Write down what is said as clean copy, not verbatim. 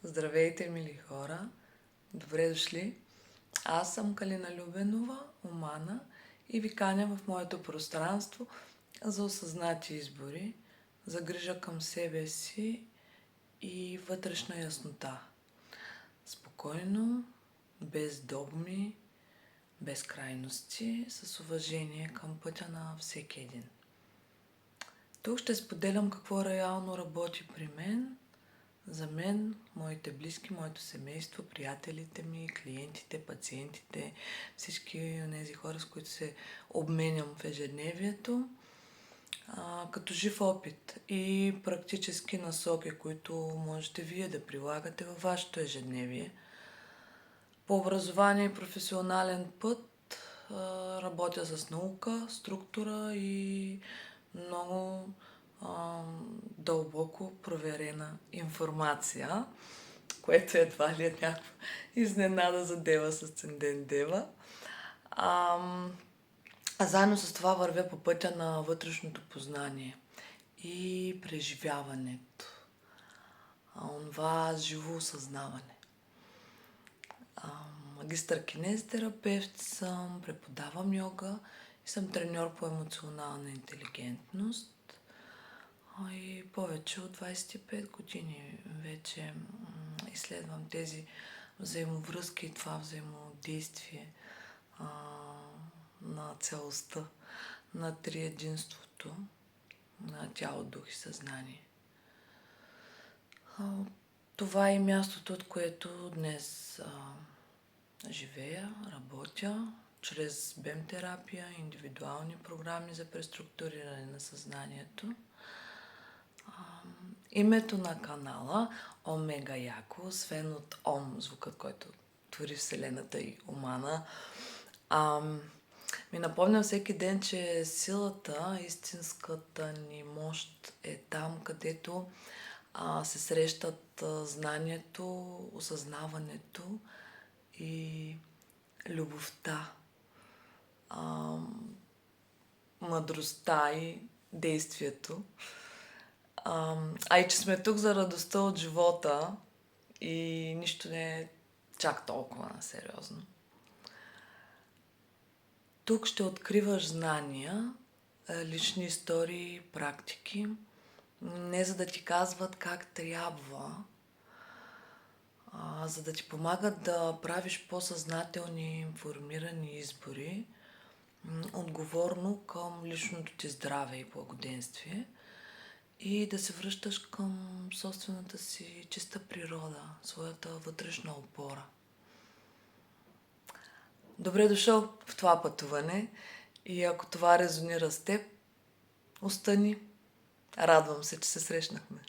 Здравейте, мили хора! Добре дошли! Аз съм Калина Любенова, Омана, и ви каня в моето пространство за осъзнати избори, за грижа към себе си и вътрешна яснота. Спокойно, без догми, без крайности, с уважение към пътя на всеки един. Тук ще споделям какво реално работи при мен, за мен, моите близки, моето семейство, приятелите ми, клиентите, пациентите, всички тези хора, с които се обменям в ежедневието, като жив опит и практически насоки, които можете вие да прилагате във вашето ежедневие. По образование и професионален път работя с наука, структура и много дълбоко проверена информация, което едва ли е някаква изненада за Дева с асцендент Дева. А заедно с това вървя по пътя на вътрешното познание и преживяването. Онова живо осъзнаване. Магистър кинезитерапевт съм, преподавам йога и съм треньор по емоционална интелигентност. И повече от 25 години вече изследвам тези взаимовръзки и това взаимодействие на цялостта, на триединството, на тяло, дух и съзнание. Това е мястото, от което днес живея, работя, чрез БЕМ-терапия, индивидуални програми за преструктуриране на съзнанието. Името на канала Омега Яко, освен от Ом, звукът, който твори Вселената и Омана, ми напомня всеки ден, че силата, истинската ни мощ е там, където се срещат знанието, осъзнаването и любовта, мъдростта и действието. И че сме тук за радостта от живота и нищо не е чак толкова сериозно. Тук ще откриваш знания, лични истории, практики, не за да ти казват как трябва, за да ти помагат да правиш по-съзнателни, информирани избори, отговорно към личното ти здраве и благоденствие и да се връщаш към собствената си чиста природа, своята вътрешна опора. Добре дошъл в това пътуване и ако това резонира с теб, остани. Радвам се, че се срещнахме.